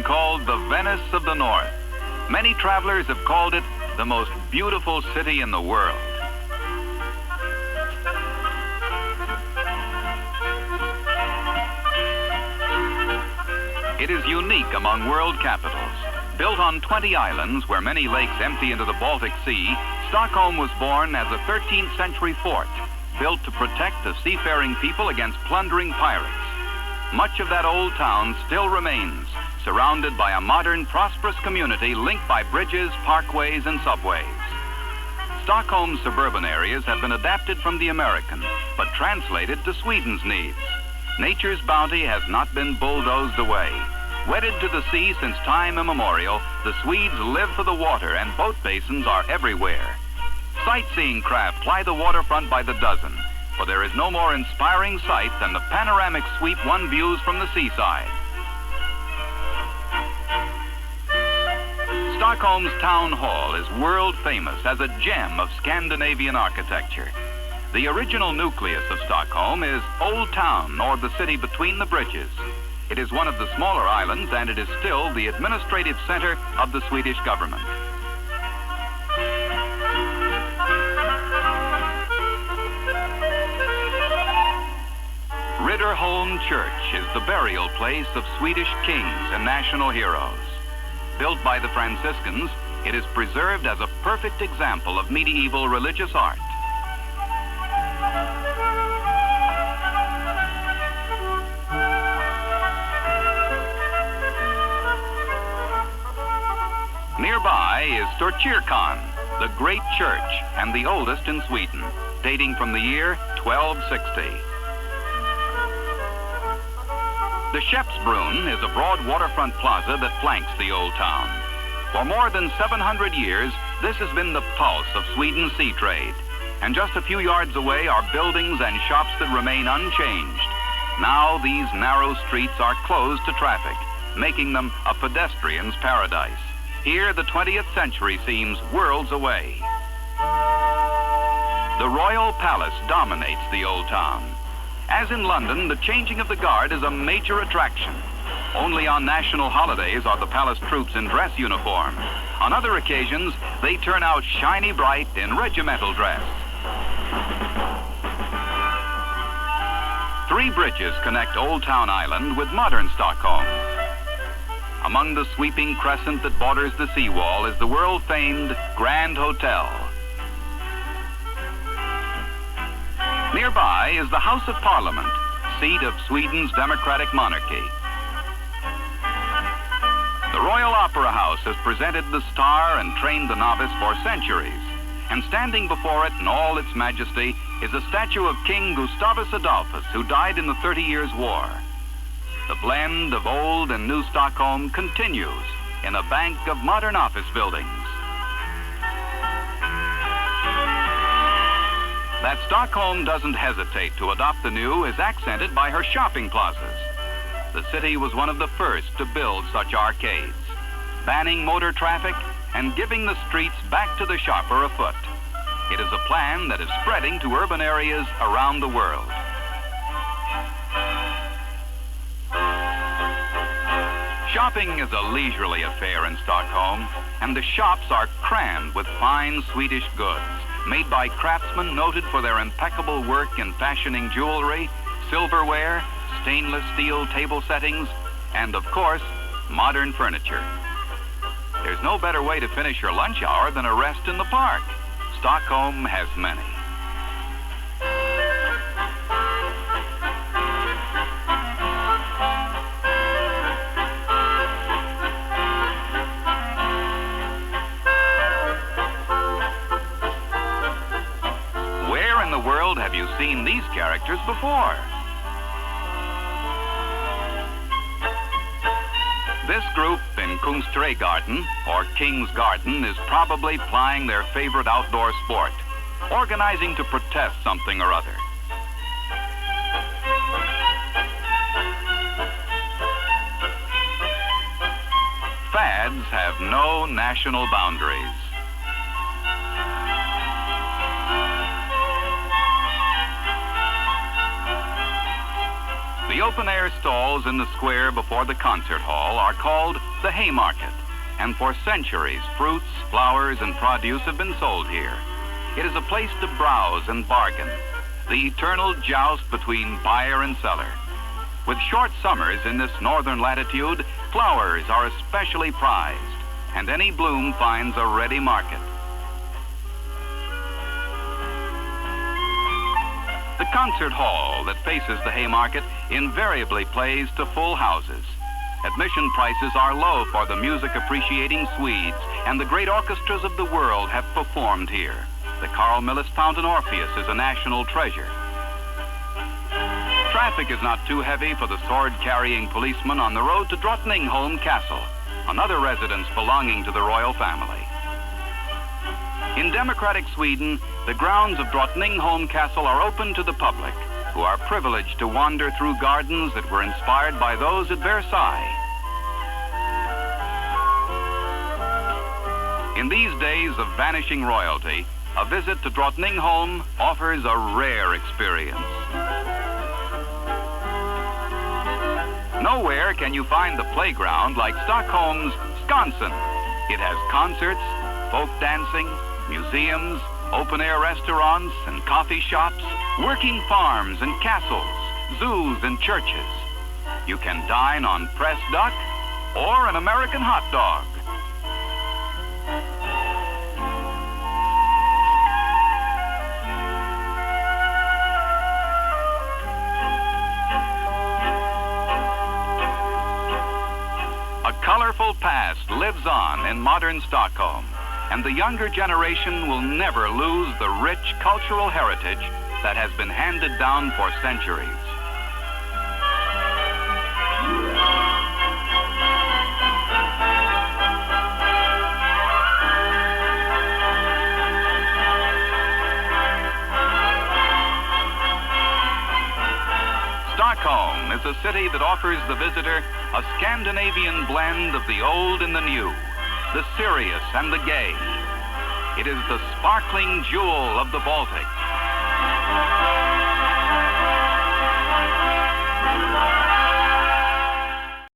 been called the Venice of the North. Many travelers have called it the most beautiful city in the world. It is unique among world capitals. Built on 20 islands where many lakes empty into the Baltic Sea, Stockholm was born as a 13th century fort, built to protect the seafaring people against plundering pirates. Much of that old town still remains, surrounded by a modern, prosperous community linked by bridges, parkways, and subways. Stockholm's suburban areas have been adapted from the American, but translated to Sweden's needs. Nature's bounty has not been bulldozed away. Wedded to the sea since time immemorial, the Swedes live for the water, and boat basins are everywhere. Sightseeing craft ply the waterfront by the dozen, for there is no more inspiring sight than the panoramic sweep one views from the seaside. Stockholm's town hall is world famous as a gem of Scandinavian architecture. The original nucleus of Stockholm is Old Town, or the city between the bridges. It is one of the smaller islands, and it is still the administrative center of the Swedish government. Riddarholm Church is the burial place of Swedish kings and national heroes. Built by the Franciscans, it is preserved as a perfect example of medieval religious art. Nearby is Storkyrkan, the great church and the oldest in Sweden, dating from the year 1260. The Skeppsbron is a broad waterfront plaza that flanks the old town. For more than 700 years, this has been the pulse of Sweden's sea trade. And just a few yards away are buildings and shops that remain unchanged. Now these narrow streets are closed to traffic, making them a pedestrian's paradise. Here, the 20th century seems worlds away. The Royal Palace dominates the old town. As in London, the changing of the guard is a major attraction. Only on national holidays are the palace troops in dress uniform. On other occasions, they turn out shiny bright in regimental dress. 3 bridges connect Old Town Island with modern Stockholm. Among the sweeping crescent that borders the seawall is the world-famed Grand Hotel. Nearby is the House of Parliament, seat of Sweden's democratic monarchy. The Royal Opera House has presented the star and trained the novice for centuries. And standing before it in all its majesty is a statue of King Gustavus Adolphus, who died in the 30 Years' War. The blend of old and new Stockholm continues in a bank of modern office buildings. That Stockholm doesn't hesitate to adopt the new is accented by her shopping plazas. The city was one of the first to build such arcades, banning motor traffic and giving the streets back to the shopper afoot. It is a plan that is spreading to urban areas around the world. Shopping is a leisurely affair in Stockholm, and the shops are crammed with fine Swedish goods, made by craftsmen noted for their impeccable work in fashioning jewelry, silverware, stainless steel table settings, and of course, modern furniture. There's no better way to finish your lunch hour than a rest in the park. Stockholm has many. Where in the world have you seen these characters before? This group in Kungsträdgården, or King's Garden, is probably plying their favorite outdoor sport, organizing to protest something or other. Fads have no national boundaries. The open-air stalls in the square before the concert hall are called the Haymarket, and for centuries, fruits, flowers, and produce have been sold here. It is a place to browse and bargain, the eternal joust between buyer and seller. With short summers in this northern latitude, flowers are especially prized, and any bloom finds a ready market. The concert hall that faces the Haymarket invariably plays to full houses. Admission prices are low for the music-appreciating Swedes, and the great orchestras of the world have performed here. The Carl Millis Fountain Orpheus is a national treasure. Traffic is not too heavy for the sword-carrying policeman on the road to Drottningholm Castle, another residence belonging to the royal family. In democratic Sweden, the grounds of Drottningholm Castle are open to the public, who are privileged to wander through gardens that were inspired by those at Versailles. In these days of vanishing royalty, a visit to Drottningholm offers a rare experience. Nowhere can you find the playground like Stockholm's Skansen. It has concerts, folk dancing, museums, open-air restaurants and coffee shops, working farms and castles, zoos and churches. You can dine on pressed duck or an American hot dog. A colorful past lives on in modern Stockholm, and the younger generation will never lose the rich cultural heritage that has been handed down for centuries. Stockholm is a city that offers the visitor a Scandinavian blend of the old and the new, the serious and the gay. It is the sparkling jewel of the Baltic.